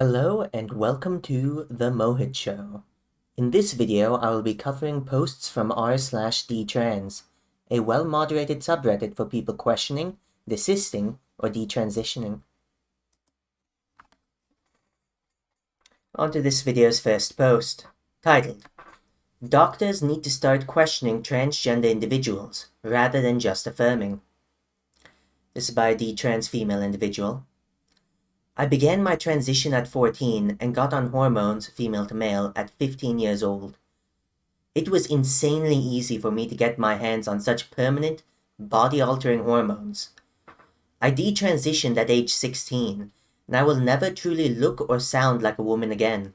Hello and welcome to The Mohit Show. In this video, I will be covering posts from r/detrans, a well-moderated subreddit for people questioning, desisting, or detransitioning. On to this video's first post, titled, Doctors Need to Start Questioning Transgender Individuals Rather Than Just Affirming. This is by a detrans female individual. I began my transition at 14 and got on hormones, female to male, at 15 years old. It was insanely easy for me to get my hands on such permanent, body-altering hormones. I detransitioned at age 16, and I will never truly look or sound like a woman again.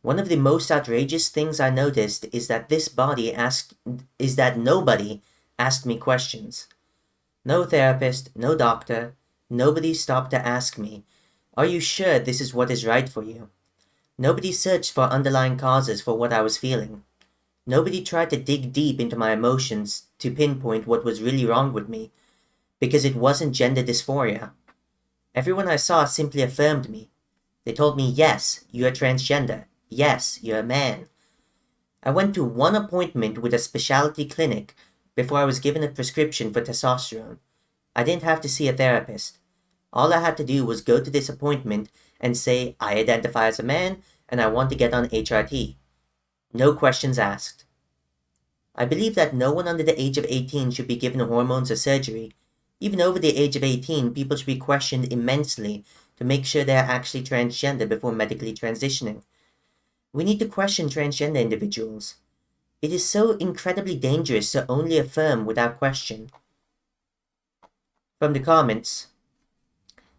One of the most outrageous things I noticed is that nobody asked me questions. No therapist, no doctor, nobody stopped to ask me, "Are you sure this is what is right for you?" Nobody searched for underlying causes for what I was feeling. Nobody tried to dig deep into my emotions to pinpoint what was really wrong with me, because it wasn't gender dysphoria. Everyone I saw simply affirmed me. They told me, yes, you're transgender. Yes, you're a man. I went to one appointment with a specialty clinic before I was given a prescription for testosterone. I didn't have to see a therapist. All I had to do was go to this appointment and say, I identify as a man and I want to get on HRT. No questions asked. I believe that no one under the age of 18 should be given hormones or surgery. Even over the age of 18, people should be questioned immensely to make sure they are actually transgender before medically transitioning. We need to question transgender individuals. It is so incredibly dangerous to only affirm without question. From the comments,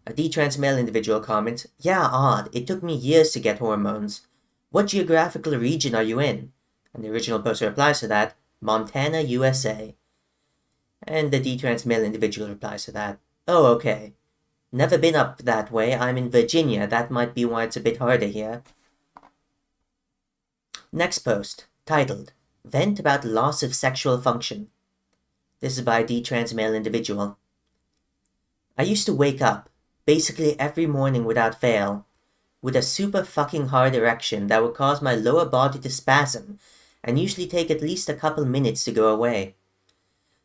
a detrans male individual comments, yeah, odd, it took me years to get hormones. What geographical region are you in? And the original poster replies to that, Montana, USA. And the detrans male individual replies to that, oh, okay. Never been up that way, I'm in Virginia, that might be why it's a bit harder here. Next post, titled, Vent About Loss of Sexual Function. This is by a detrans male individual. I used to wake up, basically every morning without fail, with a super fucking hard erection that would cause my lower body to spasm and usually take at least a couple minutes to go away.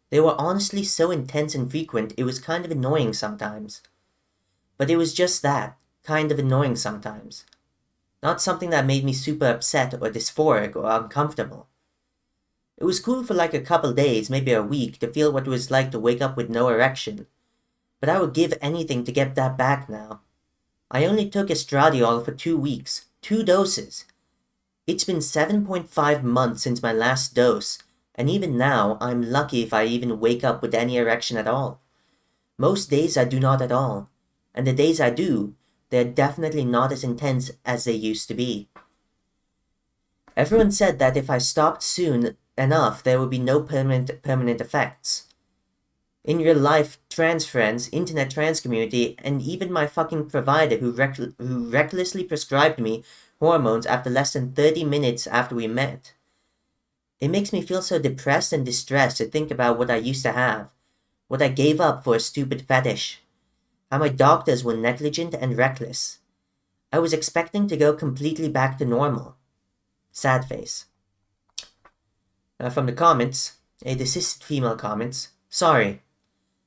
They were honestly so intense and frequent it was kind of annoying sometimes. But it was just that, kind of annoying sometimes. Not something that made me super upset or dysphoric or uncomfortable. It was cool for like a couple days, maybe a week, to feel what it was like to wake up with no erection. But I would give anything to get that back now. I only took estradiol for 2 weeks, 2 doses. It's been 7.5 months since my last dose, and even now, I'm lucky if I even wake up with any erection at all. Most days I do not at all, and the days I do, they're definitely not as intense as they used to be. Everyone said that if I stopped soon enough, there would be no permanent effects. In real life, trans friends, internet trans community, and even my fucking provider who recklessly prescribed me hormones after less than 30 minutes after we met. It makes me feel so depressed and distressed to think about what I used to have, what I gave up for a stupid fetish, how my doctors were negligent and reckless. I was expecting to go completely back to normal. Sad face. From the comments, a desisted female comments, sorry.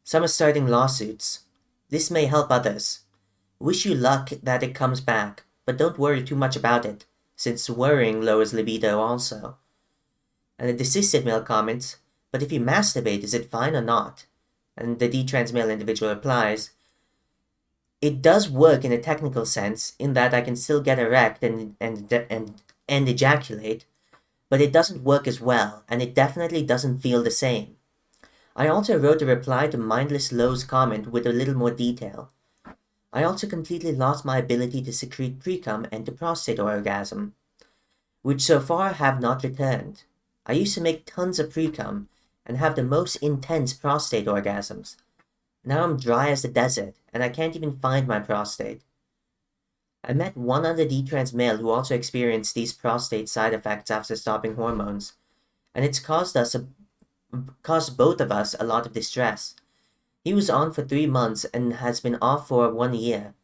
Some are starting lawsuits. This may help others. Wish you luck that it comes back, but don't worry too much about it, since worrying lowers libido also. And the desisted male comments, but if you masturbate, is it fine or not? And the detrans male individual replies, it does work in a technical sense, in that I can still get erect and ejaculate, but it doesn't work as well, and it definitely doesn't feel the same. I also wrote a reply to Mindless Low's comment with a little more detail. I also completely lost my ability to secrete precum and to prostate orgasm, which so far have not returned. I used to make tons of precum and have the most intense prostate orgasms. Now I'm dry as the desert, and I can't even find my prostate. I met one other detrans male who also experienced these prostate side effects after stopping hormones, and it's caused both of us a lot of distress. He was on for 3 months and has been off for 1 year.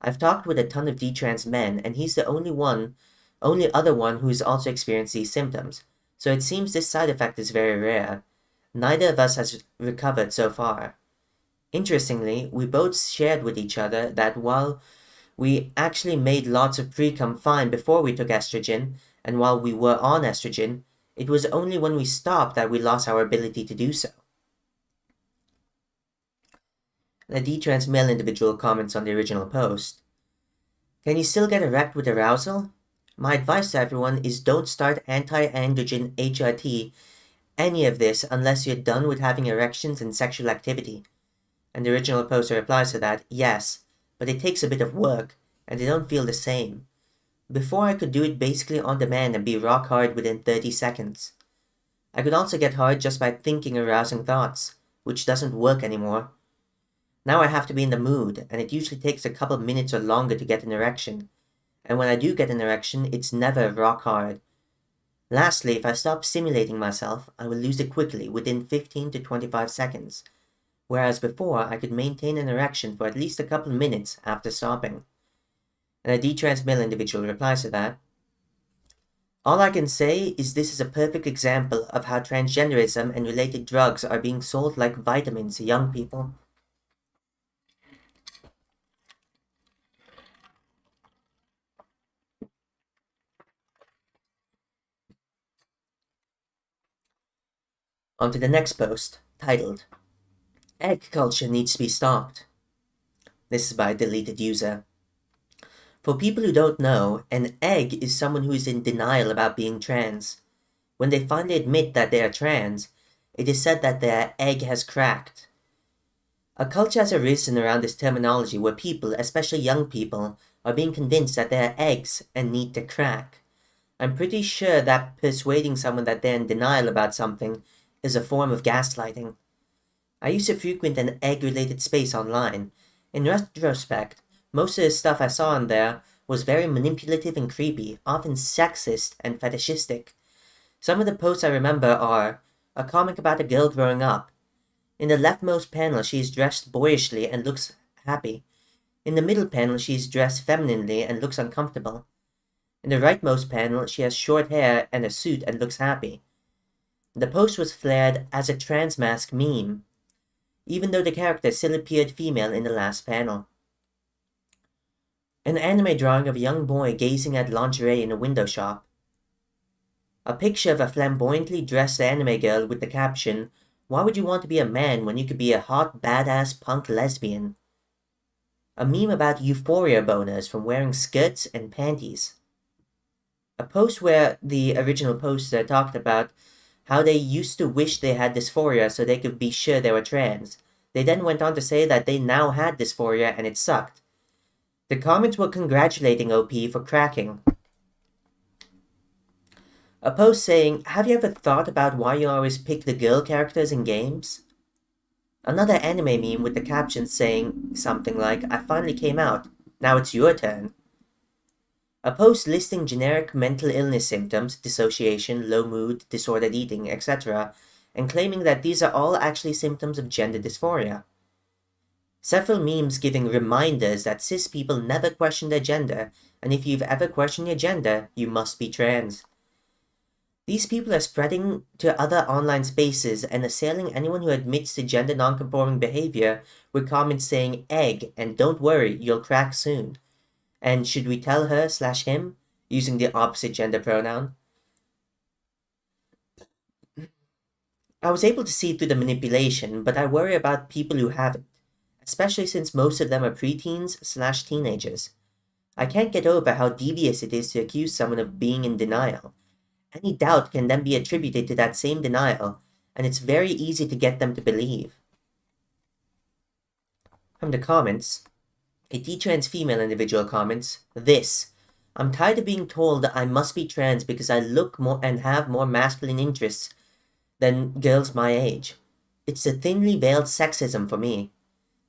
I've talked with a ton of detrans men, and he's the only other one who's also experienced these symptoms, so it seems this side effect is very rare. Neither of us has recovered so far. Interestingly, we both shared with each other that while we actually made lots of pre-cum fine before we took estrogen, and while we were on estrogen, it was only when we stopped that we lost our ability to do so. The detrans male individual comments on the original post. Can you still get erect with arousal? My advice to everyone is don't start anti-androgen HRT, any of this, unless you're done with having erections and sexual activity. And the original poster replies to that, yes, but it takes a bit of work, and they don't feel the same. Before I could do it basically on demand and be rock hard within 30 seconds. I could also get hard just by thinking arousing thoughts, which doesn't work anymore. Now I have to be in the mood, and it usually takes a couple minutes or longer to get an erection. And when I do get an erection, it's never rock hard. Lastly, if I stop stimulating myself, I will lose it quickly, within 15 to 25 seconds. Whereas before, I could maintain an erection for at least a couple minutes after stopping. And a detrans male individual replies to that. All I can say is this is a perfect example of how transgenderism and related drugs are being sold like vitamins to young people. On to the next post, titled, Egg Culture Needs to be Stopped. This is by a deleted user. For people who don't know, an egg is someone who is in denial about being trans. When they finally admit that they are trans, it is said that their egg has cracked. A culture has arisen around this terminology where people, especially young people, are being convinced that they are eggs and need to crack. I'm pretty sure that persuading someone that they're in denial about something is a form of gaslighting. I used to frequent an egg-related space online. In retrospect, most of the stuff I saw on there was very manipulative and creepy, often sexist and fetishistic. Some of the posts I remember are a comic about a girl growing up. In the leftmost panel, she is dressed boyishly and looks happy. In the middle panel, she is dressed femininely and looks uncomfortable. In the rightmost panel, she has short hair and a suit and looks happy. The post was flared as a trans mask meme, even though the character still appeared female in the last panel. An anime drawing of a young boy gazing at lingerie in a window shop. A picture of a flamboyantly dressed anime girl with the caption, "Why would you want to be a man when you could be a hot, badass punk lesbian?" A meme about euphoria boners from wearing skirts and panties. A post where the original poster talked about how they used to wish they had dysphoria so they could be sure they were trans. They then went on to say that they now had dysphoria and it sucked. The comments were congratulating OP for cracking. A post saying, "Have you ever thought about why you always pick the girl characters in games?" Another anime meme with the caption saying something like, "I finally came out, now it's your turn." A post listing generic mental illness symptoms, dissociation, low mood, disordered eating, etc., and claiming that these are all actually symptoms of gender dysphoria. Several memes giving reminders that cis people never question their gender, and if you've ever questioned your gender, you must be trans. These people are spreading to other online spaces and assailing anyone who admits to gender non-conforming behavior with comments saying egg and don't worry, you'll crack soon. And should we tell her/him, using the opposite gender pronoun? I was able to see through the manipulation, but I worry about people who haven't, especially since most of them are preteens/teenagers. I can't get over how devious it is to accuse someone of being in denial. Any doubt can then be attributed to that same denial, and it's very easy to get them to believe. From the comments, a detrans female individual comments, "This. I'm tired of being told that I must be trans because I look more and have more masculine interests than girls my age. It's the thinly veiled sexism for me."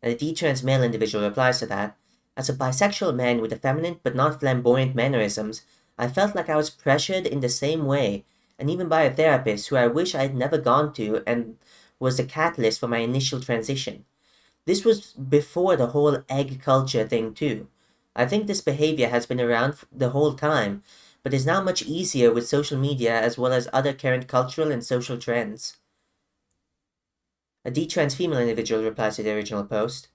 And a detrans male individual replies to that, "As a bisexual man with effeminate but not flamboyant mannerisms, I felt like I was pressured in the same way, and even by a therapist who I wish I had never gone to and was the catalyst for my initial transition. This was before the whole egg culture thing too. I think this behavior has been around the whole time, but is now much easier with social media as well as other current cultural and social trends. A detrans female individual replies to the original post.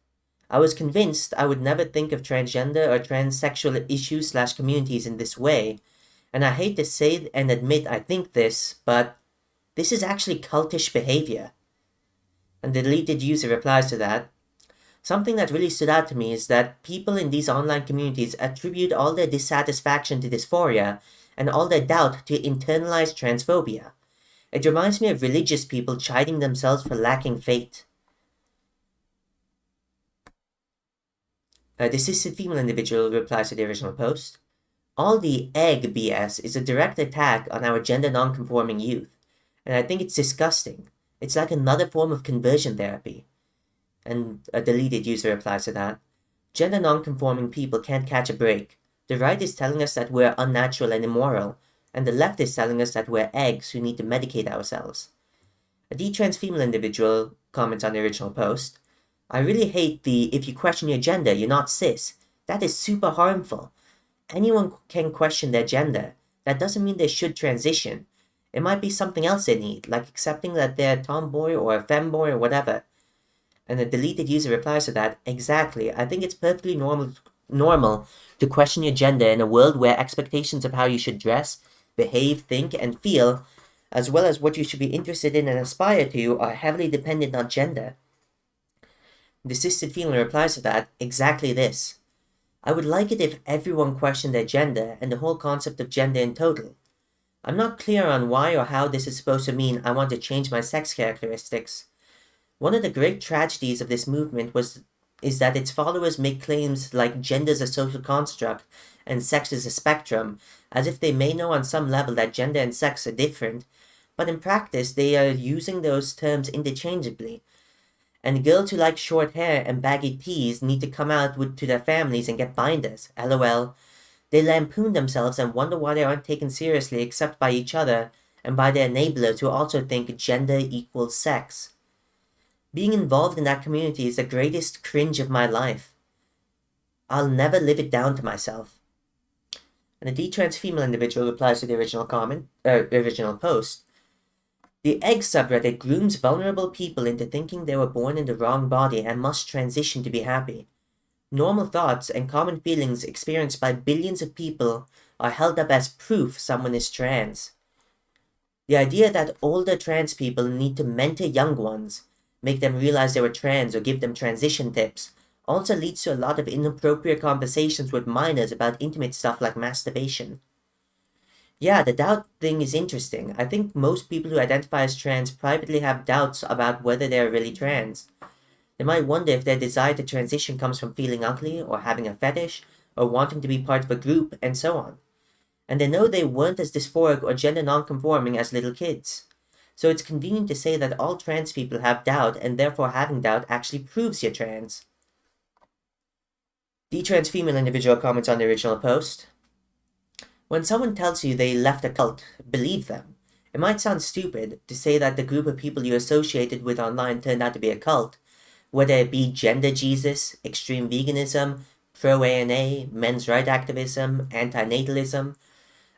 I was convinced I would never think of transgender or transsexual issues slash communities in this way, and I hate to say and admit I think this, but this is actually cultish behavior. And the deleted user replies to that. Something that really stood out to me is that people in these online communities attribute all their dissatisfaction to dysphoria and all their doubt to internalized transphobia. It reminds me of religious people chiding themselves for lacking faith. A desisted female individual replies to the original post. All the egg BS is a direct attack on our gender non-conforming youth, and I think it's disgusting. It's like another form of conversion therapy. And a deleted user replies to that. Gender non-conforming people can't catch a break. The right is telling us that we're unnatural and immoral, and the left is telling us that we're eggs who need to medicate ourselves. A detrans female individual comments on the original post. I really hate the if you question your gender, you're not cis. That is super harmful. Anyone can question their gender. That doesn't mean they should transition. It might be something else they need, like accepting that they're a tomboy or a femboy or whatever. And the deleted user replies to that, exactly, I think it's perfectly normal to question your gender in a world where expectations of how you should dress, behave, think, and feel, as well as what you should be interested in and aspire to, are heavily dependent on gender. The assisted female replies to that, exactly this. I would like it if everyone questioned their gender and the whole concept of gender in total. I'm not clear on why or how this is supposed to mean I want to change my sex characteristics. One of the great tragedies of this movement is that its followers make claims like gender is a social construct and sex is a spectrum, as if they may know on some level that gender and sex are different, but in practice they are using those terms interchangeably. And girls who like short hair and baggy tees need to come out to their families and get binders. LOL. They lampoon themselves and wonder why they aren't taken seriously except by each other and by their enablers who also think gender equals sex. Being involved in that community is the greatest cringe of my life. I'll never live it down to myself. And the detrans female individual replies to the original post. The egg subreddit grooms vulnerable people into thinking they were born in the wrong body and must transition to be happy. Normal thoughts and common feelings experienced by billions of people are held up as proof someone is trans. The idea that older trans people need to mentor young ones, make them realize they were trans or give them transition tips, also leads to a lot of inappropriate conversations with minors about intimate stuff like masturbation. Yeah, the doubt thing is interesting. I think most people who identify as trans privately have doubts about whether they're really trans. They might wonder if their desire to transition comes from feeling ugly, or having a fetish, or wanting to be part of a group, and so on. And they know they weren't as dysphoric or gender non-conforming as little kids. So it's convenient to say that all trans people have doubt, and therefore having doubt actually proves you're trans. The trans female individual comments on the original post. When someone tells you they left a cult, believe them. It might sound stupid to say that the group of people you associated with online turned out to be a cult, whether it be gender Jesus, extreme veganism, pro-ANA, men's rights activism, anti-natalism.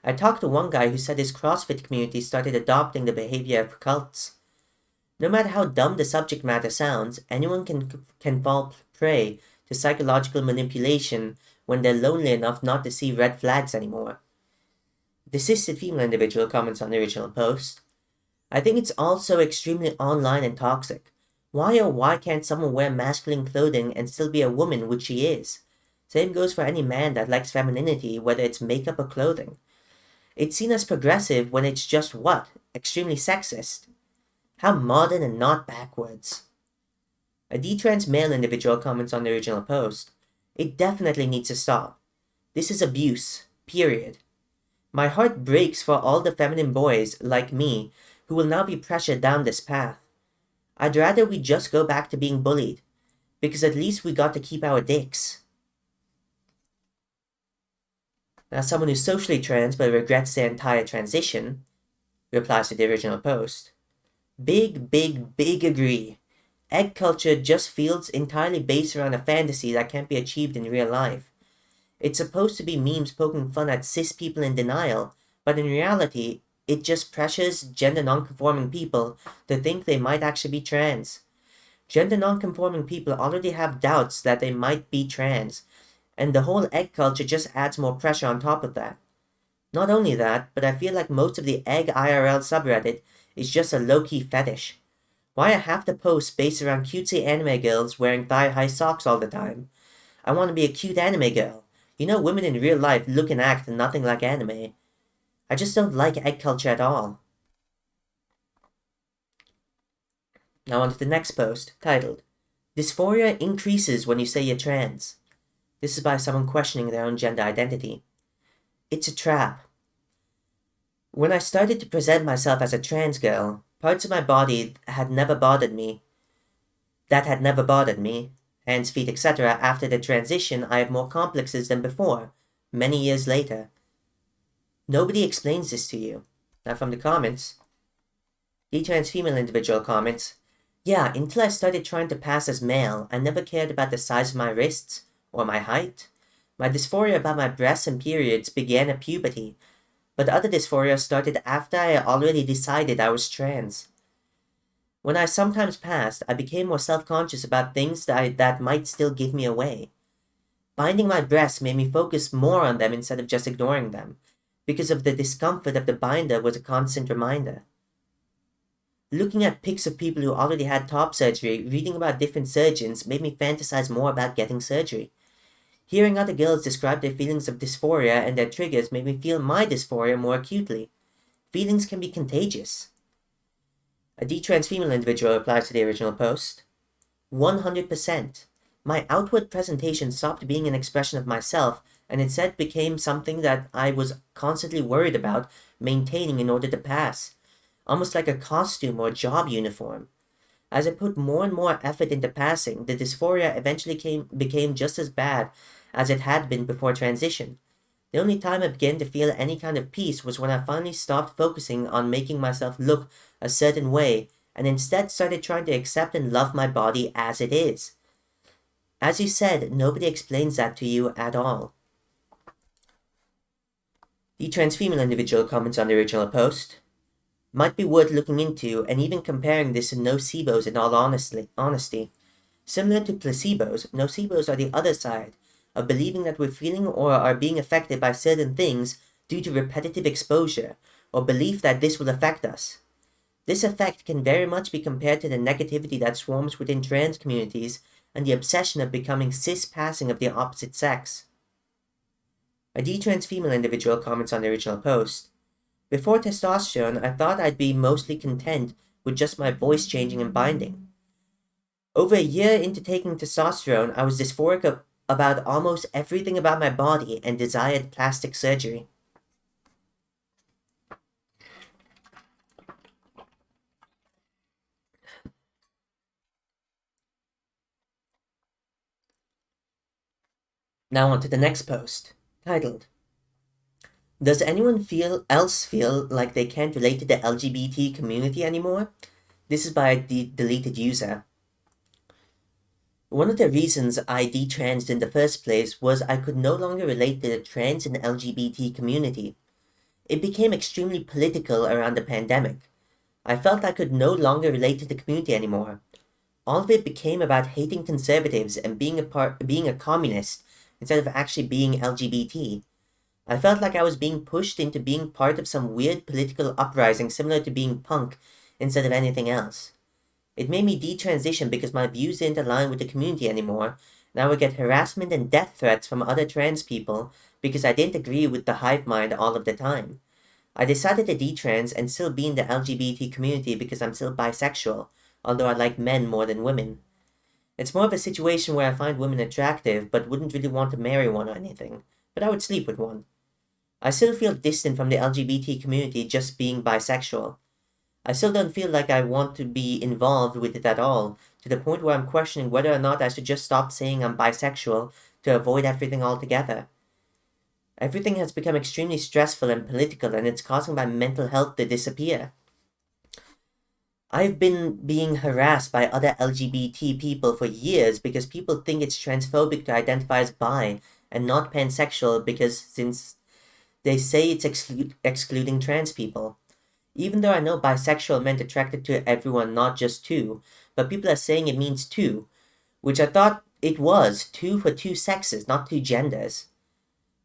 I talked to one guy who said his CrossFit community started adopting the behavior of cults. No matter how dumb the subject matter sounds, anyone can fall prey to psychological manipulation when they're lonely enough not to see red flags anymore. The assisted female individual comments on the original post. I think it's also extremely online and toxic. Why can't someone wear masculine clothing and still be a woman, which she is? Same goes for any man that likes femininity, whether it's makeup or clothing. It's seen as progressive when it's just what? Extremely sexist. How modern and not backwards. A detrans male individual comments on the original post. It definitely needs to stop. This is abuse. Period. My heart breaks for all the feminine boys, like me, who will now be pressured down this path. I'd rather we just go back to being bullied, because at least we got to keep our dicks. Now someone who's socially trans but regrets their entire transition replies to the original post. Big agree. Egg culture just feels entirely based around a fantasy that can't be achieved in real life. It's supposed to be memes poking fun at cis people in denial, but in reality, it just pressures gender non-conforming people to think they might actually be trans. Gender non-conforming people already have doubts that they might be trans, and the whole egg culture just adds more pressure on top of that. Not only that, but I feel like most of the egg IRL subreddit is just a low-key fetish. Why are half the posts based around cutesy anime girls wearing thigh-high socks all the time? I want to be a cute anime girl. You know, women in real life look and act nothing like anime. I just don't like egg culture at all. Now on to the next post, titled, Dysphoria increases when you say you're trans. This is by someone questioning their own gender identity. It's a trap. When I started to present myself as a trans girl, parts of my body had never bothered me. Hands, feet, etc. After the transition, I have more complexes than before, many years later. Nobody explains this to you. Now from the comments, the trans female individual comments, yeah, until I started trying to pass as male, I never cared about the size of my wrists or my height. My dysphoria about my breasts and periods began at puberty, but other dysphoria started after I already decided I was trans. When I sometimes passed, I became more self-conscious about things that might still give me away. Binding my breasts made me focus more on them instead of just ignoring them, because of the discomfort of the binder was a constant reminder. Looking at pics of people who already had top surgery, reading about different surgeons made me fantasize more about getting surgery. Hearing other girls describe their feelings of dysphoria and their triggers made me feel my dysphoria more acutely. Feelings can be contagious. A detrans female individual replies to the original post, 100%. My outward presentation stopped being an expression of myself and instead became something that I was constantly worried about maintaining in order to pass, almost like a costume or job uniform. As I put more and more effort into passing, the dysphoria eventually became just as bad as it had been before transition. The only time I began to feel any kind of peace was when I finally stopped focusing on making myself look a certain way and instead started trying to accept and love my body as it is. As you said, nobody explains that to you at all. The trans female individual comments on the original post, might be worth looking into and even comparing this to nocebos in all honesty. Similar to placebos, nocebos are the other side of believing that we're feeling or are being affected by certain things due to repetitive exposure or belief that this will affect us. This effect can very much be compared to the negativity that swarms within trans communities and the obsession of becoming cis-passing of the opposite sex. A detrans female individual comments on the original post, before testosterone, I thought I'd be mostly content with just my voice changing and binding. Over a year into taking testosterone, I was dysphoric about almost everything about my body and desired plastic surgery. Now on to the next post, titled, Does anyone else feel like they can't relate to the LGBT community anymore? This is by a deleted user. One of the reasons I detransed in the first place was I could no longer relate to the trans and LGBT community. It became extremely political around the pandemic. I felt I could no longer relate to the community anymore. All of it became about hating conservatives and being a communist instead of actually being LGBT. I felt like I was being pushed into being part of some weird political uprising similar to being punk instead of anything else. It made me detransition because my views didn't align with the community anymore, and I would get harassment and death threats from other trans people because I didn't agree with the hive mind all of the time. I decided to detrans and still be in the LGBT community because I'm still bisexual, although I like men more than women. It's more of a situation where I find women attractive but wouldn't really want to marry one or anything, but I would sleep with one. I still feel distant from the LGBT community just being bisexual. I still don't feel like I want to be involved with it at all, to the point where I'm questioning whether or not I should just stop saying I'm bisexual to avoid everything altogether. Everything has become extremely stressful and political, and it's causing my mental health to disappear. I've been being harassed by other LGBT people for years because people think it's transphobic to identify as bi and not pansexual because since they say it's excluding trans people. Even though I know bisexual meant attracted to everyone, not just two, but people are saying it means two, which I thought it was two for two sexes, not two genders.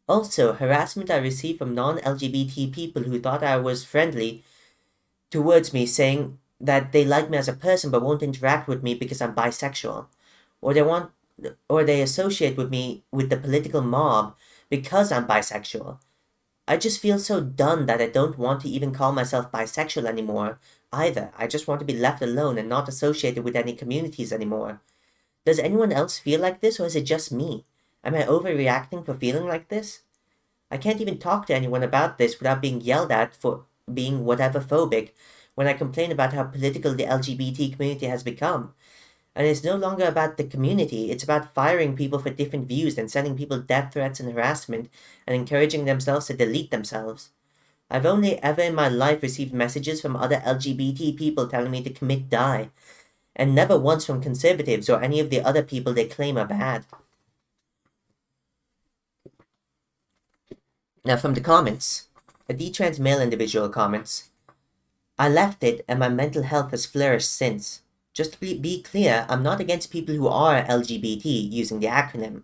Also, harassment I received from non-LGBT people who thought I was friendly towards me, saying that they like me as a person but won't interact with me because I'm bisexual, or they associate with me with the political mob because I'm bisexual. I just feel so done that I don't want to even call myself bisexual anymore either. I just want to be left alone and not associated with any communities anymore. Does anyone else feel like this, or is it just me? Am I overreacting for feeling like this? I can't even talk to anyone about this without being yelled at for being whatever phobic when I complain about how political the LGBT community has become. And it's no longer about the community, it's about firing people for different views and sending people death threats and harassment and encouraging themselves to delete themselves. I've only ever in my life received messages from other LGBT people telling me to commit die, and never once from conservatives or any of the other people they claim are bad. Now from the comments, a detrans male individual comments, I left it and my mental health has flourished since. Just to be clear, I'm not against people who are LGBT using the acronym.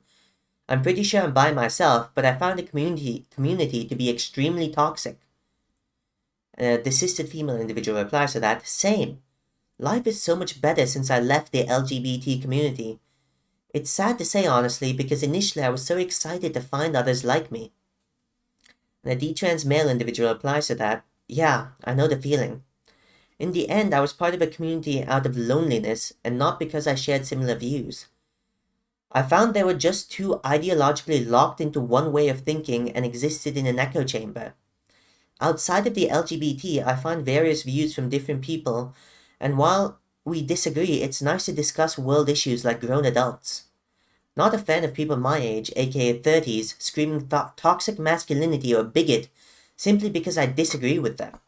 I'm pretty sure I'm bi myself, but I found the community to be extremely toxic. The cisgender female individual replies to that, same. Life is so much better since I left the LGBT community. It's sad to say honestly, because initially I was so excited to find others like me. And the detrans male individual replies to that, yeah, I know the feeling. In the end, I was part of a community out of loneliness and not because I shared similar views. I found they were just too ideologically locked into one way of thinking and existed in an echo chamber. Outside of the LGBT, I find various views from different people, and while we disagree, it's nice to discuss world issues like grown adults. Not a fan of people my age, aka 30s, screaming toxic masculinity or bigot simply because I disagree with them.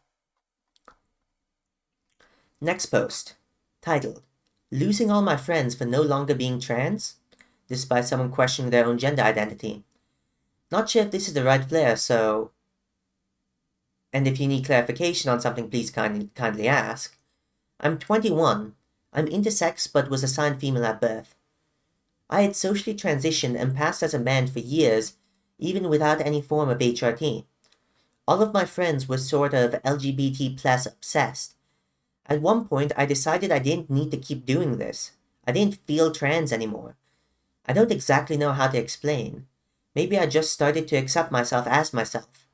Next post, titled, Losing All My Friends for No Longer Being Trans? This is by someone questioning their own gender identity. Not sure if this is the right flare, so... And if you need clarification on something, please kindly ask. I'm 21. I'm intersex but was assigned female at birth. I had socially transitioned and passed as a man for years, even without any form of HRT. All of my friends were sort of LGBT plus obsessed. At one point, I decided I didn't need to keep doing this. I didn't feel trans anymore. I don't exactly know how to explain. Maybe I just started to accept myself as myself.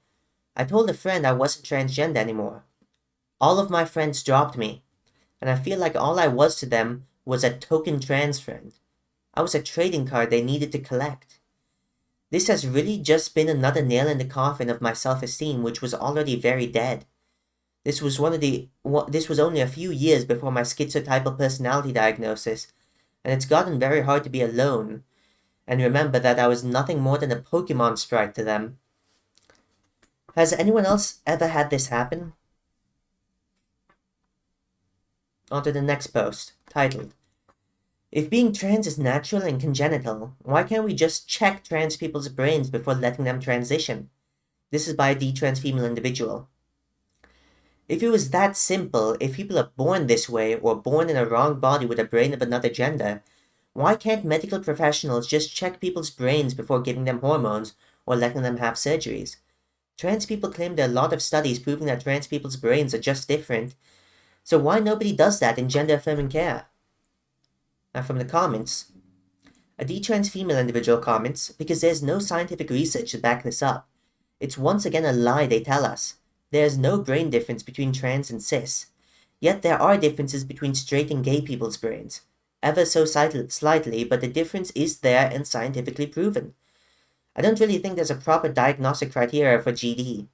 I told a friend I wasn't transgender anymore. All of my friends dropped me, and I feel like all I was to them was a token trans friend. I was a trading card they needed to collect. This has really just been another nail in the coffin of my self-esteem, which was already very dead. This was only a few years before my schizotypal personality diagnosis, and it's gotten very hard to be alone, and remember that I was nothing more than a Pokemon sprite to them. Has anyone else ever had this happen? On to the next post, titled, If being trans is natural and congenital, why can't we just check trans people's brains before letting them transition? This is by a detrans female individual. If it was that simple, if people are born this way or born in a wrong body with a brain of another gender, why can't medical professionals just check people's brains before giving them hormones or letting them have surgeries? Trans people claim there are a lot of studies proving that trans people's brains are just different, so why nobody does that in gender-affirming care? Now from the comments, a detrans female individual comments, because there's no scientific research to back this up. It's once again a lie they tell us. There is no brain difference between trans and cis. Yet there are differences between straight and gay people's brains. Ever so slightly, but the difference is there and scientifically proven. I don't really think there's a proper diagnostic criteria for GD.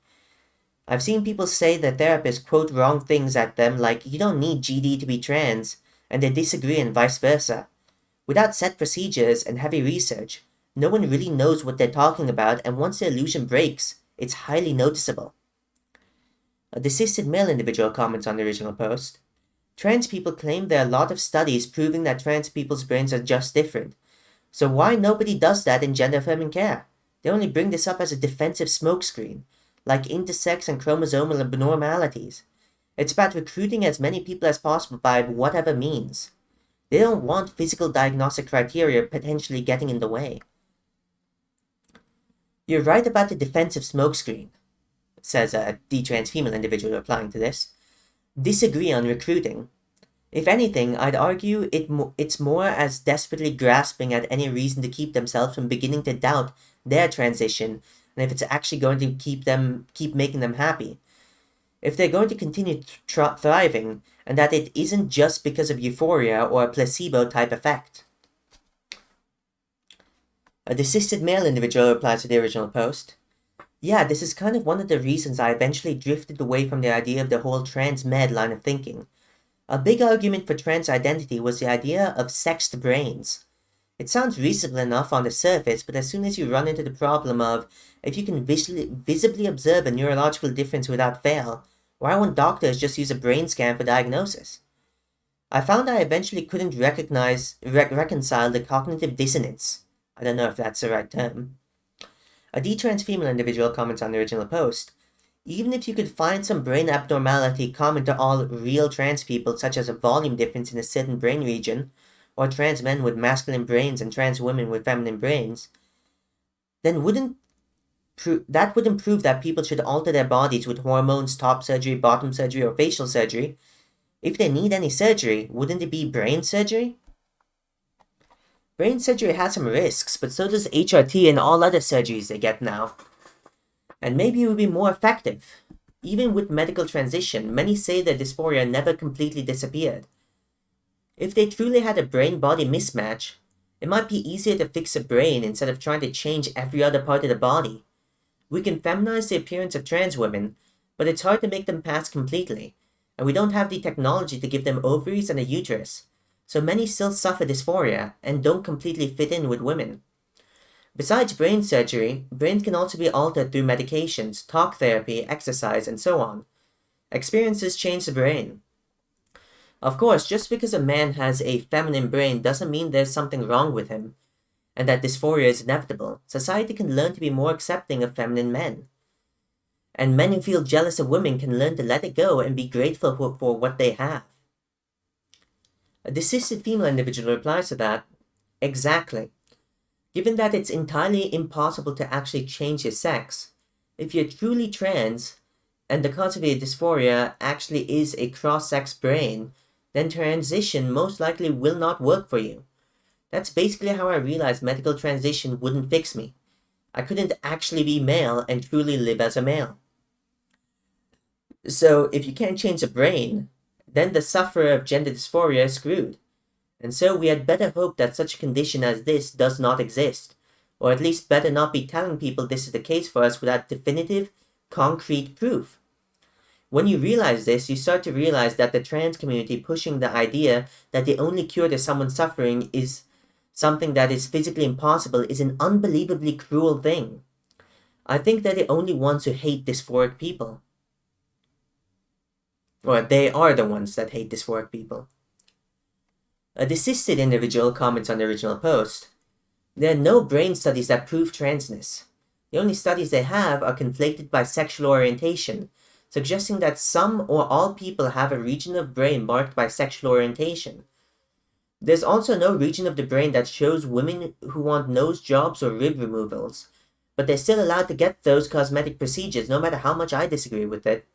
I've seen people say that therapists quote wrong things at them like, you don't need GD to be trans, and they disagree and vice versa. Without set procedures and heavy research, no one really knows what they're talking about, and once the illusion breaks, it's highly noticeable. A cisgender male individual comments on the original post. Trans people claim there are a lot of studies proving that trans people's brains are just different. So why nobody does that in gender-affirming care? They only bring this up as a defensive smokescreen, like intersex and chromosomal abnormalities. It's about recruiting as many people as possible by whatever means. They don't want physical diagnostic criteria potentially getting in the way. You're right about the defensive smokescreen, says a detrans female individual replying to this. Disagree on recruiting. If anything, I'd argue it's more as desperately grasping at any reason to keep themselves from beginning to doubt their transition, and if it's actually going to keep making them happy. If they're going to continue thriving, and that it isn't just because of euphoria or a placebo-type effect. A desisted male individual replies to the original post. Yeah, this is kind of one of the reasons I eventually drifted away from the idea of the whole trans med line of thinking. A big argument for trans identity was the idea of sexed brains. It sounds reasonable enough on the surface, but as soon as you run into the problem of if you can visibly observe a neurological difference without fail, why won't doctors just use a brain scan for diagnosis? I found I eventually couldn't reconcile the cognitive dissonance. I don't know if that's the right term. A detrans female individual comments on the original post. Even if you could find some brain abnormality common to all real trans people, such as a volume difference in a certain brain region, or trans men with masculine brains and trans women with feminine brains, then that wouldn't prove that people should alter their bodies with hormones, top surgery, bottom surgery, or facial surgery. If they need any surgery, wouldn't it be brain surgery? Brain surgery has some risks, but so does HRT and all other surgeries they get now. And maybe it would be more effective. Even with medical transition, many say that dysphoria never completely disappeared. If they truly had a brain-body mismatch, it might be easier to fix a brain instead of trying to change every other part of the body. We can feminize the appearance of trans women, but it's hard to make them pass completely, and we don't have the technology to give them ovaries and a uterus. So many still suffer dysphoria and don't completely fit in with women. Besides brain surgery, brains can also be altered through medications, talk therapy, exercise, and so on. Experiences change the brain. Of course, just because a man has a feminine brain doesn't mean there's something wrong with him, and that dysphoria is inevitable. Society can learn to be more accepting of feminine men. And men who feel jealous of women can learn to let it go and be grateful for what they have. A desisted female individual replies to that, exactly. Given that it's entirely impossible to actually change your sex, if you're truly trans, and the cause of your dysphoria actually is a cross-sex brain, then transition most likely will not work for you. That's basically how I realized medical transition wouldn't fix me. I couldn't actually be male and truly live as a male. So if you can't change the brain, then the sufferer of gender dysphoria is screwed. And so we had better hope that such a condition as this does not exist, or at least better not be telling people this is the case for us without definitive, concrete proof. When you realize this, you start to realize that the trans community pushing the idea that the only cure to someone's suffering is something that is physically impossible is an unbelievably cruel thing. I think they're the only ones who hate dysphoric people. Or they are the ones that hate dysphoric people. A desisted individual comments on the original post. There are no brain studies that prove transness. The only studies they have are conflated by sexual orientation, suggesting that some or all people have a region of brain marked by sexual orientation. There's also no region of the brain that shows women who want nose jobs or rib removals, but they're still allowed to get those cosmetic procedures no matter how much I disagree with it.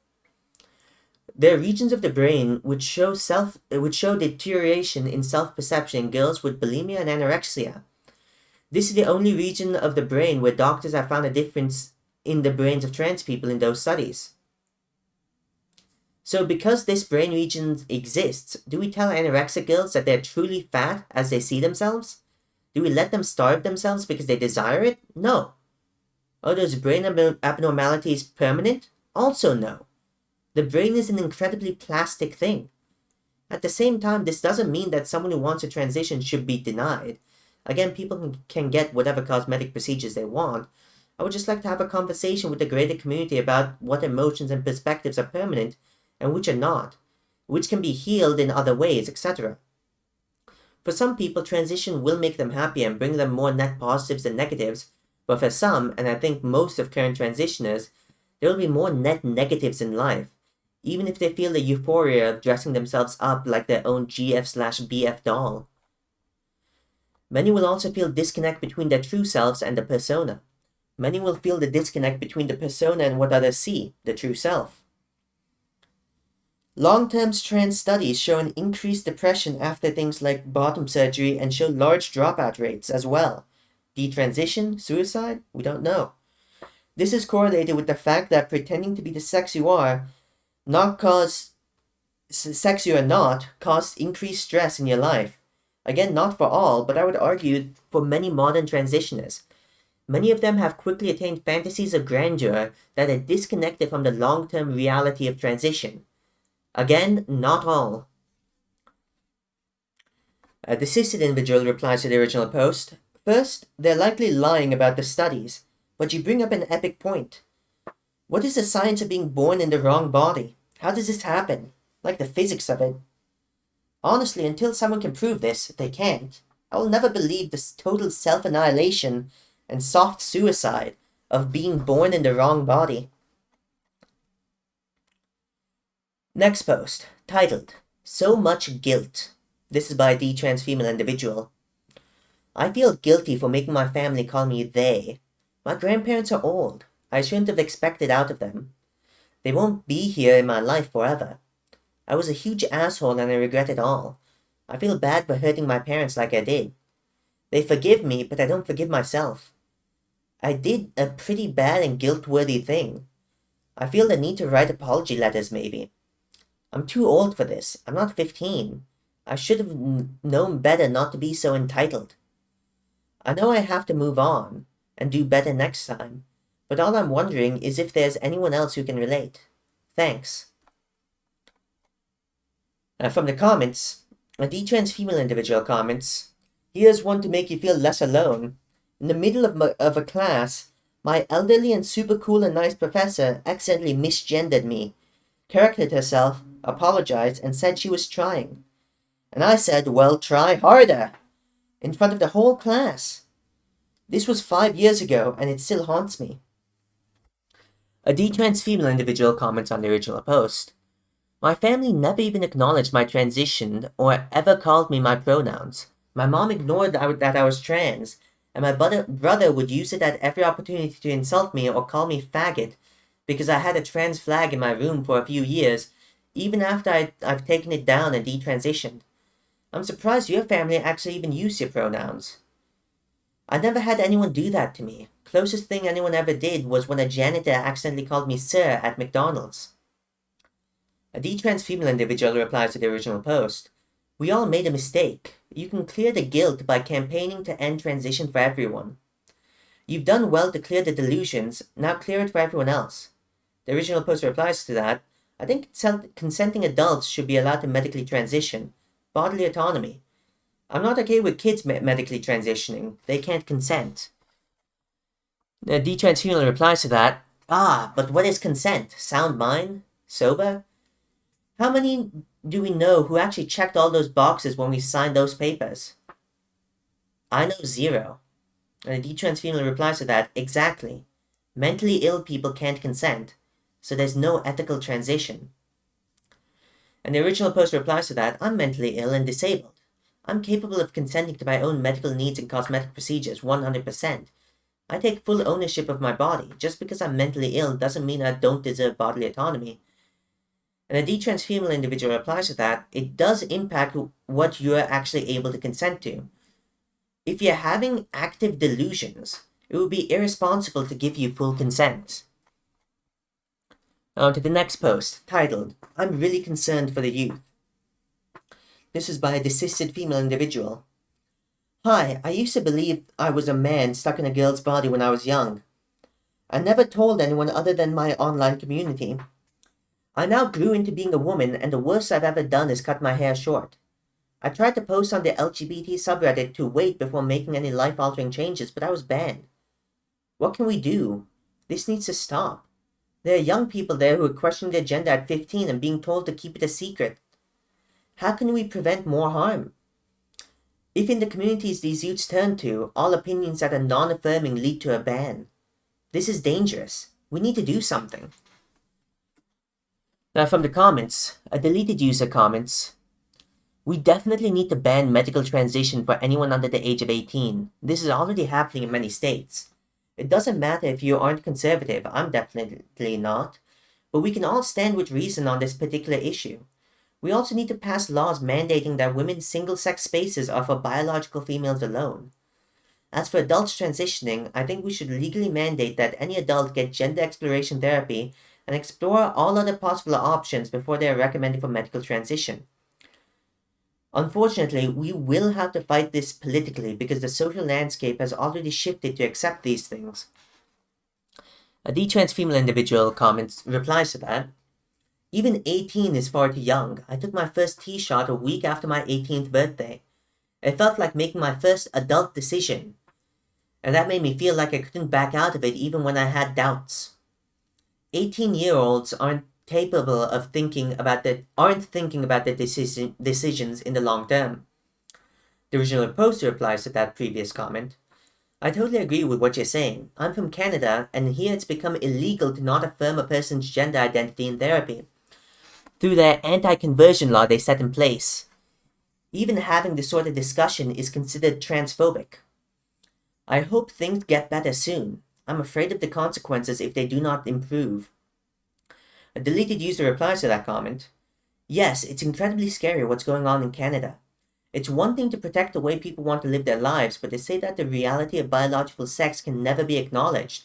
There are regions of the brain which show deterioration in self-perception in girls with bulimia and anorexia. This is the only region of the brain where doctors have found a difference in the brains of trans people in those studies. So because this brain region exists, do we tell anorexic girls that they're truly fat as they see themselves? Do we let them starve themselves because they desire it? No. Are those brain abnormalities permanent? Also no. The brain is an incredibly plastic thing. At the same time, this doesn't mean that someone who wants a transition should be denied. Again, people can get whatever cosmetic procedures they want. I would just like to have a conversation with the greater community about what emotions and perspectives are permanent and which are not, which can be healed in other ways, etc. For some people, transition will make them happy and bring them more net positives than negatives, But for some, and I think most of current transitioners, there will be more net negatives in life, even if they feel the euphoria of dressing themselves up like their own GF/BF doll. Many will also feel disconnect between their true selves and the persona. Many will feel the disconnect between the persona and what others see, the true self. Long-term trans studies show an increased depression after things like bottom surgery and show large dropout rates as well. Detransition? Suicide? We don't know. This is correlated with the fact that pretending to be the sex you are causes increased stress in your life. Again, not for all, but I would argue for many modern transitioners. Many of them have quickly attained fantasies of grandeur that are disconnected from the long-term reality of transition. Again, not all. A deceased individual replies to the original post. First, they're likely lying about the studies, but you bring up an epic point. What is the science of being born in the wrong body? How does this happen? Like the physics of it. Honestly, until someone can prove this, they can't. I will never believe this total self-annihilation and soft suicide of being born in the wrong body. Next post, titled, So Much Guilt. This is by a detrans female individual. I feel guilty for making my family call me they. My grandparents are old. I shouldn't have expected out of them. They won't be here in my life forever. I was a huge asshole and I regret it all. I feel bad for hurting my parents like I did. They forgive me, but I don't forgive myself. I did a pretty bad and guilt-worthy thing. I feel the need to write apology letters, maybe. I'm too old for this. I'm not 15. I should have known better not to be so entitled. I know I have to move on and do better next time, but all I'm wondering is if there's anyone else who can relate. Thanks. From the comments, a detrans female individual comments, here's one to make you feel less alone. In the middle of a class, my elderly and super cool and nice professor accidentally misgendered me, corrected herself, apologized, and said she was trying. And I said, well, try harder, in front of the whole class. This was 5 years ago, and it still haunts me. A detrans female individual comments on the original post. My family never even acknowledged my transition or ever called me my pronouns. My mom ignored that I was trans, and my brother would use it at every opportunity to insult me or call me faggot because I had a trans flag in my room for a few years, even after I've taken it down and detransitioned. I'm surprised your family actually even used your pronouns. I never had anyone do that to me. Closest thing anyone ever did was when a janitor accidentally called me sir at McDonald's. A detrans female individual replies to the original post. We all made a mistake. You can clear the guilt by campaigning to end transition for everyone. You've done well to clear the delusions, now clear it for everyone else. The original post replies to that. I think consenting adults should be allowed to medically transition. Bodily autonomy. I'm not okay with kids medically transitioning. They can't consent. The detrans female replies to that. But what is consent? Sound mind? Sober? How many do we know who actually checked all those boxes when we signed those papers? I know 0. And the detrans female replies to that, exactly. Mentally ill people can't consent, so there's no ethical transition. And the original post replies to that, I'm mentally ill and disabled. I'm capable of consenting to my own medical needs and cosmetic procedures 100%. I take full ownership of my body. Just because I'm mentally ill doesn't mean I don't deserve bodily autonomy. And a detrans female individual replies to that, it does impact what you're actually able to consent to. If you're having active delusions, it would be irresponsible to give you full consent. On to the next post, titled, I'm really concerned for the youth. This is by a desisted female individual. Hi, I used to believe I was a man stuck in a girl's body when I was young. I never told anyone other than my online community. I now grew into being a woman, and the worst I've ever done is cut my hair short. I tried to post on the LGBT subreddit to wait before making any life-altering changes, but I was banned. What can we do? This needs to stop. There are young people there who are questioning their gender at 15 and being told to keep it a secret. How can we prevent more harm? If in the communities these youths turn to, all opinions that are non-affirming lead to a ban. This is dangerous. We need to do something. Now from the comments, a deleted user comments, "We definitely need to ban medical transition for anyone under the age of 18. This is already happening in many states. It doesn't matter if you aren't conservative, I'm definitely not, but we can all stand with reason on this particular issue. We also need to pass laws mandating that women's single-sex spaces are for biological females alone. As for adults transitioning, I think we should legally mandate that any adult get gender exploration therapy and explore all other possible options before they are recommended for medical transition. Unfortunately, we will have to fight this politically because the social landscape has already shifted to accept these things." A detrans female individual replies to that, "Even 18 is far too young. I took my first T-shot a week after my 18th birthday. It felt like making my first adult decision, and that made me feel like I couldn't back out of it even when I had doubts. 18-year-olds aren't capable of thinking about their decisions in the long term." The original poster replies to that previous comment, "I totally agree with what you're saying. I'm from Canada, and here it's become illegal to not affirm a person's gender identity in therapy through their anti-conversion law they set in place. Even having this sort of discussion is considered transphobic. I hope things get better soon. I'm afraid of the consequences if they do not improve." A deleted user replies to that comment, "Yes, it's incredibly scary what's going on in Canada. It's one thing to protect the way people want to live their lives, but to say that the reality of biological sex can never be acknowledged,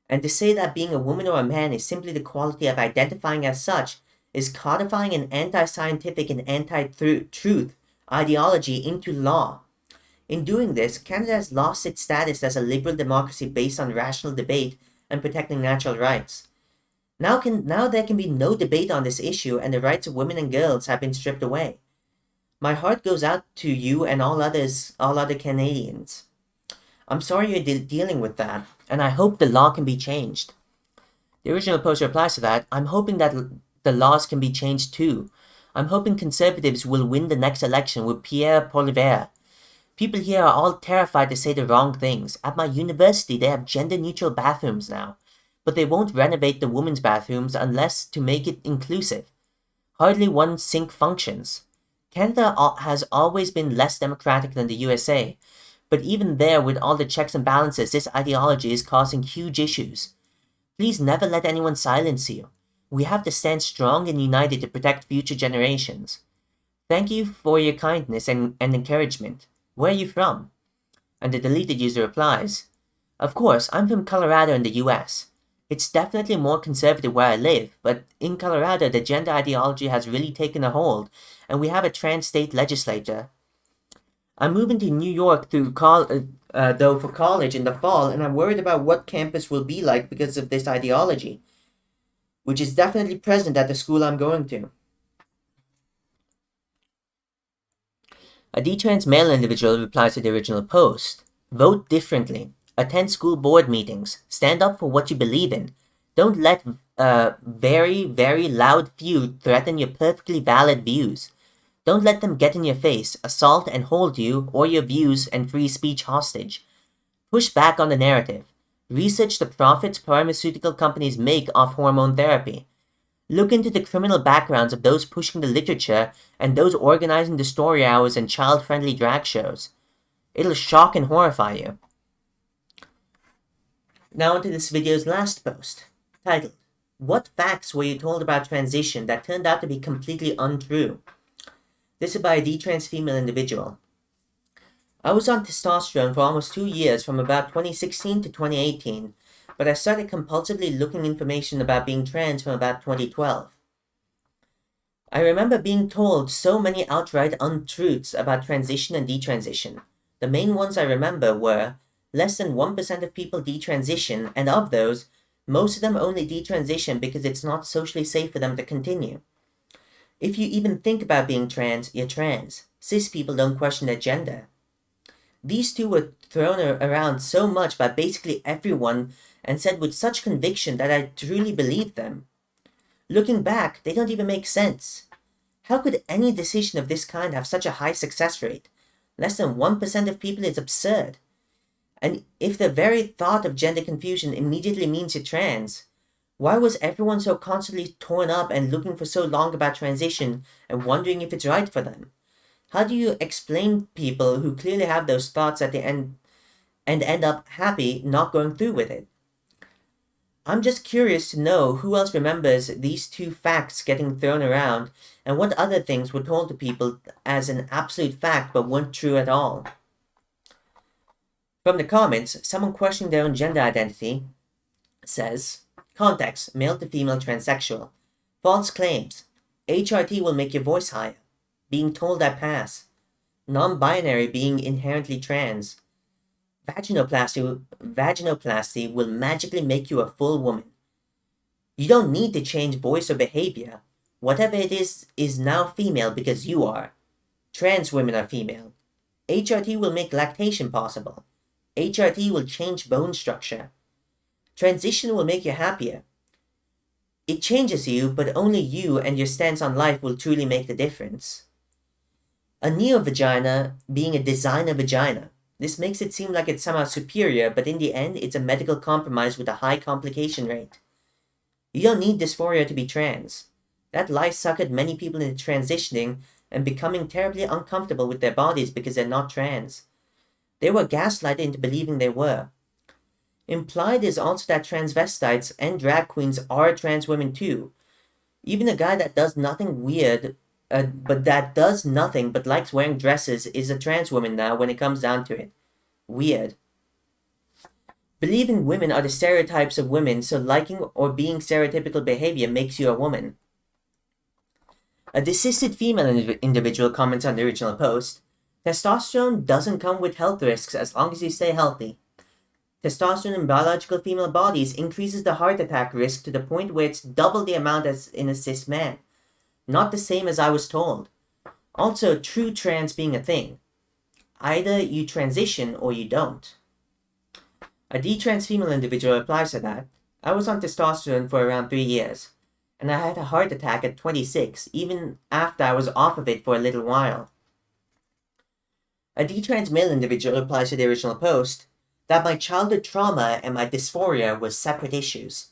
and to say that being a woman or a man is simply the quality of identifying as such, is codifying an anti-scientific and anti-truth ideology into law. In doing this, Canada has lost its status as a liberal democracy based on rational debate and protecting natural rights. Now there can be no debate on this issue, and the rights of women and girls have been stripped away. My heart goes out to you and all other Canadians. I'm sorry you're dealing with that, and I hope the law can be changed." The original post replies to that, "I'm hoping that the laws can be changed too. I'm hoping conservatives will win the next election with Pierre Poilievre. People here are all terrified to say the wrong things. At my university, they have gender-neutral bathrooms now, but they won't renovate the women's bathrooms unless to make it inclusive. Hardly one sink functions. Canada has always been less democratic than the USA, but even there, with all the checks and balances, this ideology is causing huge issues. Please never let anyone silence you. We have to stand strong and united to protect future generations. Thank you for your kindness and encouragement. Where are you from?" And the deleted user replies, "Of course, I'm from Colorado in the US. It's definitely more conservative where I live, but in Colorado the gender ideology has really taken a hold, and we have a trans state legislature. I'm moving to New York for college in the fall, and I'm worried about what campus will be like because of this ideology, which is definitely present at the school I'm going to." A detrans male individual replies to the original post, "Vote differently. Attend school board meetings. Stand up for what you believe in. Don't let very, very loud few threaten your perfectly valid views. Don't let them get in your face, assault and hold you or your views and free speech hostage. Push back on the narrative. Research the profits pharmaceutical companies make off hormone therapy. Look into the criminal backgrounds of those pushing the literature and those organizing the story hours and child-friendly drag shows. It'll shock and horrify you." Now onto this video's last post, titled, "What facts were you told about transition that turned out to be completely untrue?" This is by a detrans female individual. "I was on testosterone for almost 2 years from about 2016 to 2018, but I started compulsively looking information about being trans from about 2012. I remember being told so many outright untruths about transition and detransition. The main ones I remember were, less than 1% of people detransition, and of those, most of them only detransition because it's not socially safe for them to continue. If you even think about being trans, you're trans. Cis people don't question their gender. These two were thrown around so much by basically everyone and said with such conviction that I truly believed them. Looking back, they don't even make sense. How could any decision of this kind have such a high success rate? Less than 1% of people is absurd. And if the very thought of gender confusion immediately means you're trans, why was everyone so constantly torn up and looking for so long about transition and wondering if it's right for them? How do you explain people who clearly have those thoughts at the end and end up happy not going through with it? I'm just curious to know who else remembers these two facts getting thrown around and what other things were told to people as an absolute fact but weren't true at all. From the comments, someone questioning their own gender identity says, context, male to female transsexual. False claims. HRT will make your voice higher. Being told I pass. Non-binary being inherently trans. Vaginoplasty will magically make you a full woman. You don't need to change voice or behavior. Whatever it is now female because you are. Trans women are female. HRT will make lactation possible. HRT will change bone structure. Transition will make you happier. It changes you, but only you and your stance on life will truly make the difference. A neo-vagina being a designer vagina. This makes it seem like it's somehow superior, but in the end, it's a medical compromise with a high complication rate. You don't need dysphoria to be trans. That lie suckered many people into transitioning and becoming terribly uncomfortable with their bodies because they're not trans. They were gaslighted into believing they were. Implied is also that transvestites and drag queens are trans women too. Even a guy that does nothing weird, but likes wearing dresses is a trans woman now when it comes down to it. Weird. Believing women are the stereotypes of women, so liking or being stereotypical behavior makes you a woman. A desisted female individual comments on the original post, testosterone doesn't come with health risks as long as you stay healthy. Testosterone in biological female bodies increases the heart attack risk to the point where it's double the amount as in a cis man. Not the same as I was told. Also, true trans being a thing. Either you transition or you don't. A detrans female individual replies to that, I was on testosterone for around 3 years, and I had a heart attack at 26, even after I was off of it for a little while. A detrans male individual replies to the original post, that my childhood trauma and my dysphoria were separate issues.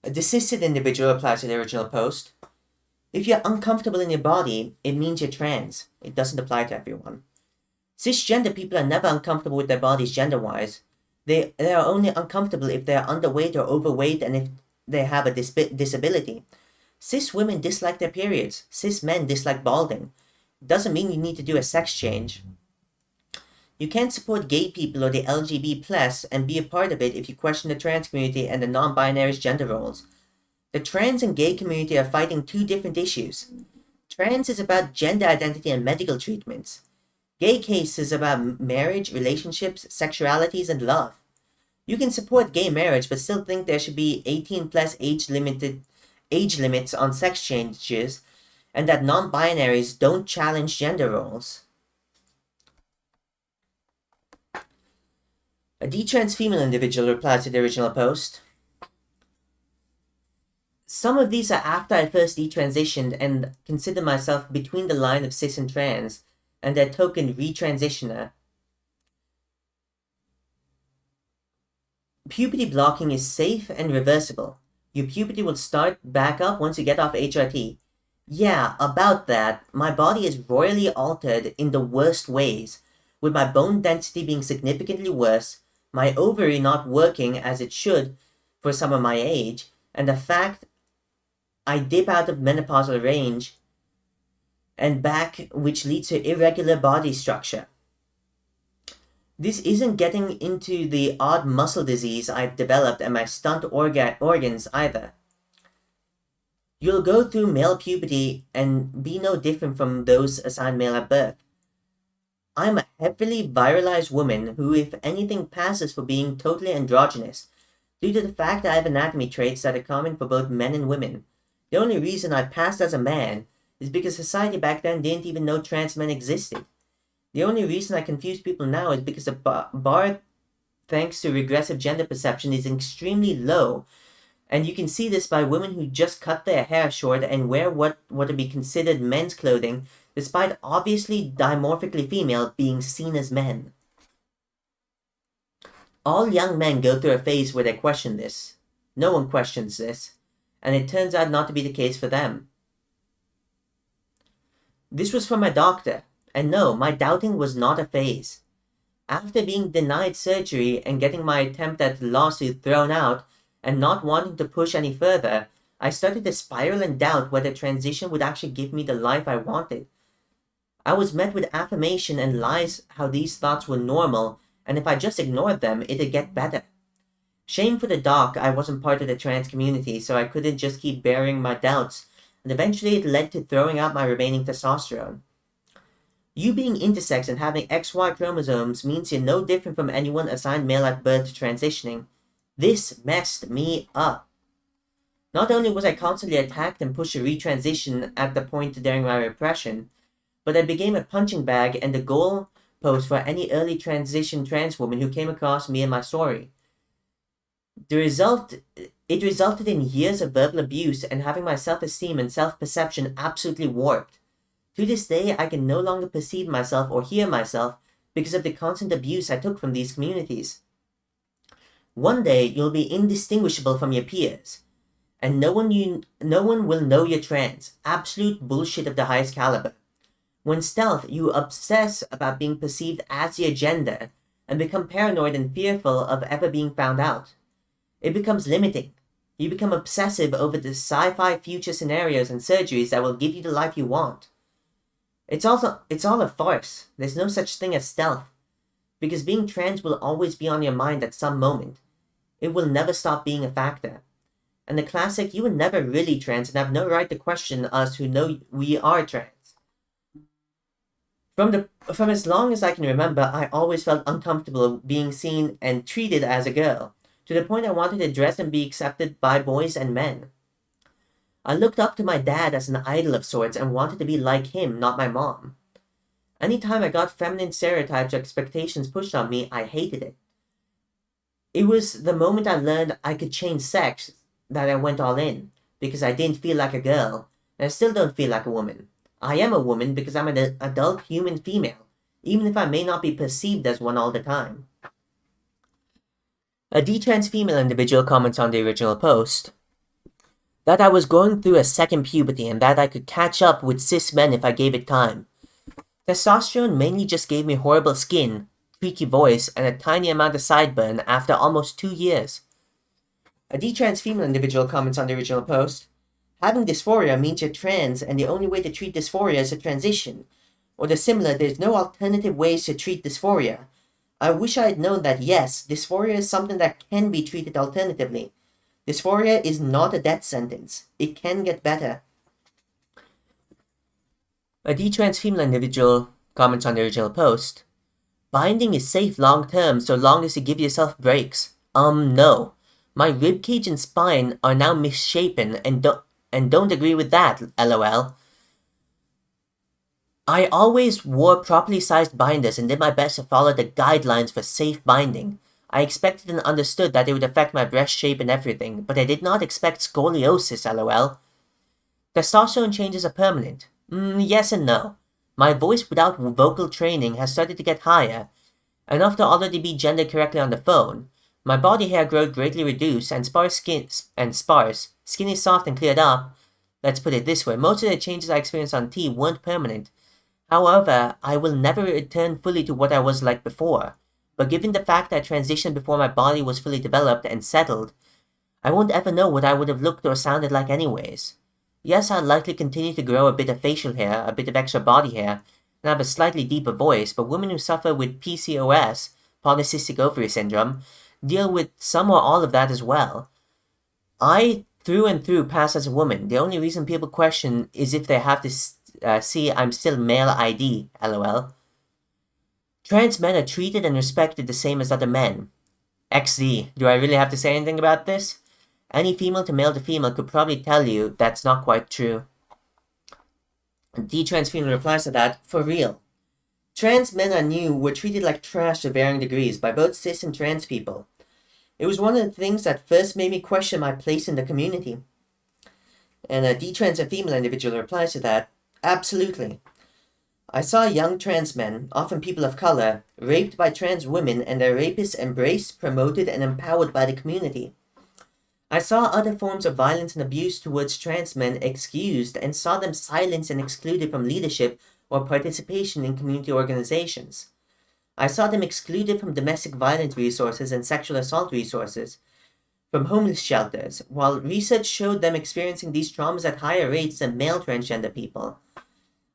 A desisted individual replies to the original post, if you're uncomfortable in your body, it means you're trans. It doesn't apply to everyone. Cisgender people are never uncomfortable with their bodies gender-wise. They are only uncomfortable if they are underweight or overweight and if they have a disability. Cis women dislike their periods. Cis men dislike balding. It doesn't mean you need to do a sex change. You can't support gay people or the LGBT+ and be a part of it if you question the trans community and the non-binary's gender roles. The trans and gay community are fighting two different issues. Trans is about gender identity and medical treatments. Gay case is about marriage, relationships, sexualities, and love. You can support gay marriage but still think there should be 18+ age limits on sex changes and that non-binaries don't challenge gender roles. A detrans female individual replies to the original post. Some of these are after I first detransitioned and consider myself between the line of cis and trans, and their token retransitioner. Puberty blocking is safe and reversible. Your puberty will start back up once you get off HRT. Yeah, about that, my body is royally altered in the worst ways, with my bone density being significantly worse, my ovary not working as it should for someone my age, and the fact I dip out of menopausal range and back, which leads to irregular body structure. This isn't getting into the odd muscle disease I've developed and my stunt organs either. You'll go through male puberty and be no different from those assigned male at birth. I'm a heavily viralized woman who, if anything, passes for being totally androgynous, due to the fact I have anatomy traits that are common for both men and women. The only reason I passed as a man is because society back then didn't even know trans men existed. The only reason I confuse people now is because the bar, thanks to regressive gender perception, is extremely low, and you can see this by women who just cut their hair short and wear what would be considered men's clothing despite obviously dimorphically female being seen as men. All young men go through a phase where they question this. No one questions this, and it turns out not to be the case for them. This was from my doctor, and no, my doubting was not a phase. After being denied surgery and getting my attempt at the lawsuit thrown out and not wanting to push any further, I started to spiral and doubt whether transition would actually give me the life I wanted. I was met with affirmation and lies how these thoughts were normal, and if I just ignored them, it'd get better. Shame for the doc, I wasn't part of the trans community, so I couldn't just keep burying my doubts, and eventually it led to throwing out my remaining testosterone. You being intersex and having XY chromosomes means you're no different from anyone assigned male at birth transitioning. This messed me up. Not only was I constantly attacked and pushed to retransition at the point during my repression, but I became a punching bag and the goal post for any early transition trans woman who came across me and my story. It resulted in years of verbal abuse and having my self-esteem and self-perception absolutely warped. To this day, I can no longer perceive myself or hear myself because of the constant abuse I took from these communities. One day, you'll be indistinguishable from your peers, and no one will know you're trans. Absolute bullshit of the highest caliber. When stealth, you obsess about being perceived as your gender and become paranoid and fearful of ever being found out. It becomes limiting. You become obsessive over the sci-fi future scenarios and surgeries that will give you the life you want. It's all a farce. There's no such thing as stealth. Because being trans will always be on your mind at some moment. It will never stop being a factor. And the classic, you were never really trans and have no right to question us who know we are trans. From as long as I can remember, I always felt uncomfortable being seen and treated as a girl, to the point I wanted to dress and be accepted by boys and men. I looked up to my dad as an idol of sorts and wanted to be like him, not my mom. Anytime I got feminine stereotypes or expectations pushed on me, I hated it. It was the moment I learned I could change sex that I went all in, because I didn't feel like a girl, and I still don't feel like a woman. I am a woman because I'm an adult human female, even if I may not be perceived as one all the time. A detrans female individual comments on the original post that I was going through a second puberty and that I could catch up with cis men if I gave it time. Testosterone mainly just gave me horrible skin, creaky voice, and a tiny amount of sideburn after almost 2 years. A detrans female individual comments on the original post, having dysphoria means you're trans and the only way to treat dysphoria is a transition. Or the similar, there's no alternative ways to treat dysphoria. I wish I had known that yes, dysphoria is something that can be treated alternatively. Dysphoria is not a death sentence. It can get better. A detrans female individual comments on the original post, binding is safe long term so long as you give yourself breaks. No. My ribcage and spine are now misshapen and don't agree with that, lol. I always wore properly sized binders and did my best to follow the guidelines for safe binding. I expected and understood that it would affect my breast shape and everything, but I did not expect scoliosis, lol. Testosterone changes are permanent. Yes and no. My voice without vocal training has started to get higher, enough to already be gendered correctly on the phone. My body hair growth greatly reduced and skin is soft and cleared up. Let's put it this way, most of the changes I experienced on T weren't permanent. However, I will never return fully to what I was like before. But given the fact that I transitioned before my body was fully developed and settled, I won't ever know what I would have looked or sounded like anyways. Yes, I'll likely continue to grow a bit of facial hair, a bit of extra body hair, and have a slightly deeper voice, but women who suffer with PCOS, polycystic ovary syndrome, deal with some or all of that as well. I, through and through, pass as a woman. The only reason people question is if they have to see I'm still male ID, lol. Trans men are treated and respected the same as other men. XD, do I really have to say anything about this? Any female to female could probably tell you that's not quite true. D-trans female replies to that, for real. Trans men I knew were treated like trash to varying degrees by both cis and trans people. It was one of the things that first made me question my place in the community. And a D-trans female individual replies to that, absolutely. I saw young trans men, often people of color, raped by trans women and their rapists embraced, promoted, and empowered by the community. I saw other forms of violence and abuse towards trans men excused and saw them silenced and excluded from leadership or participation in community organizations. I saw them excluded from domestic violence resources and sexual assault resources, from homeless shelters, while research showed them experiencing these traumas at higher rates than male transgender people.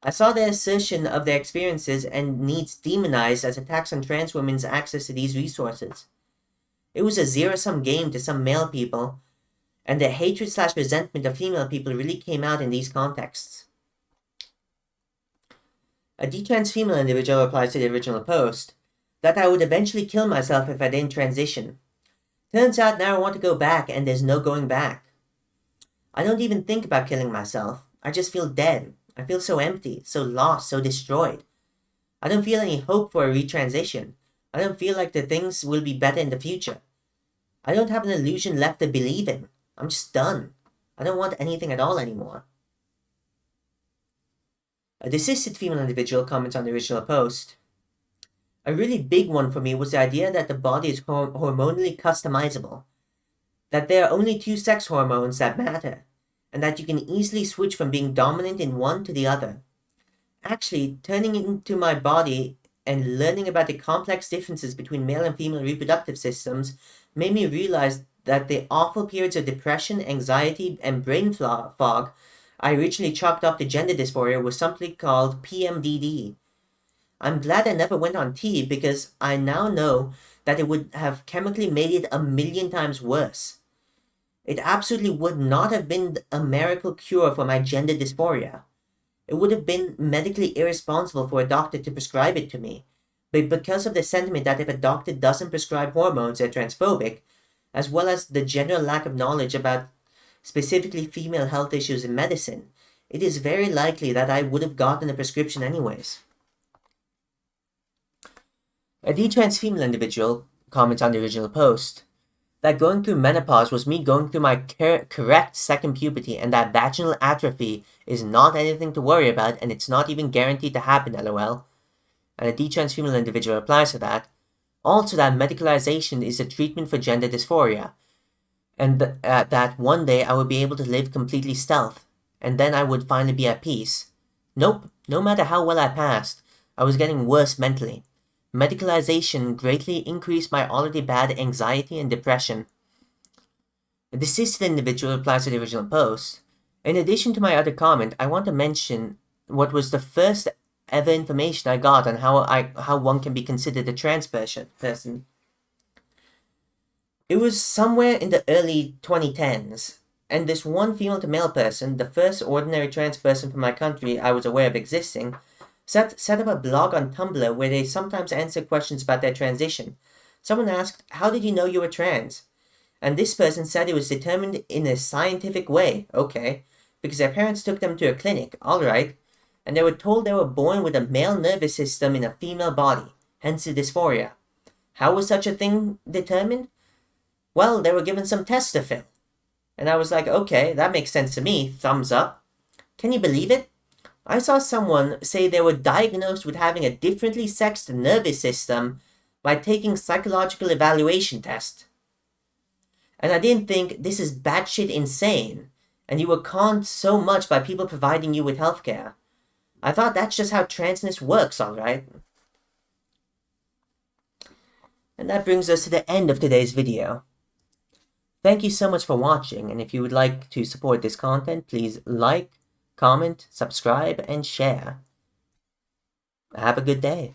I saw their assertion of their experiences and needs demonized as attacks on trans women's access to these resources. It was a zero-sum game to some male people, and the hatred/resentment of female people really came out in these contexts. A detrans female individual replies to the original post that I would eventually kill myself if I didn't transition. Turns out now I want to go back and there's no going back. I don't even think about killing myself. I just feel dead. I feel so empty, so lost, so destroyed. I don't feel any hope for a retransition. I don't feel like the things will be better in the future. I don't have an illusion left to believe in. I'm just done. I don't want anything at all anymore. A desisted female individual comments on the original post. A really big one for me was the idea that the body is hormonally customizable. That there are only two sex hormones that matter, and that you can easily switch from being dominant in one to the other. Actually, turning into my body and learning about the complex differences between male and female reproductive systems made me realize that the awful periods of depression, anxiety, and brain fog I originally chalked up to gender dysphoria was something called PMDD. I'm glad I never went on T because I now know that it would have chemically made it 1,000,000 times worse. It absolutely would not have been a miracle cure for my gender dysphoria. It would have been medically irresponsible for a doctor to prescribe it to me, but because of the sentiment that if a doctor doesn't prescribe hormones, they're transphobic, as well as the general lack of knowledge about specifically female health issues in medicine, it is very likely that I would have gotten a prescription anyways. A detrans female individual comments on the original post that going through menopause was me going through my correct second puberty and that vaginal atrophy is not anything to worry about and it's not even guaranteed to happen, lol. And a detrans female individual replies to that. Also that medicalization is a treatment for gender dysphoria, and that one day I would be able to live completely stealth, and then I would finally be at peace. Nope, no matter how well I passed, I was getting worse mentally. Medicalization greatly increased my already bad anxiety and depression. The desisted individual replies to the original post. In addition to my other comment, I want to mention what was the first ever information I got on how one can be considered a trans person. It was somewhere in the early 2010s, and this one female to male person, the first ordinary trans person from my country I was aware of existing, set up a blog on Tumblr where they sometimes answer questions about their transition. Someone asked, "How did you know you were trans?" And this person said it was determined in a scientific way. Okay. Because their parents took them to a clinic. Alright. And they were told they were born with a male nervous system in a female body. Hence the dysphoria. How was such a thing determined? Well, they were given some tests to fill. And I was like, okay, that makes sense to me. Thumbs up. Can you believe it? I saw someone say they were diagnosed with having a differently sexed nervous system by taking psychological evaluation test. And I didn't think this is batshit insane, and you were conned so much by people providing you with healthcare. I thought that's just how transness works, alright? And that brings us to the end of today's video. Thank you so much for watching, and if you would like to support this content, please like, comment, subscribe, and share. Have a good day.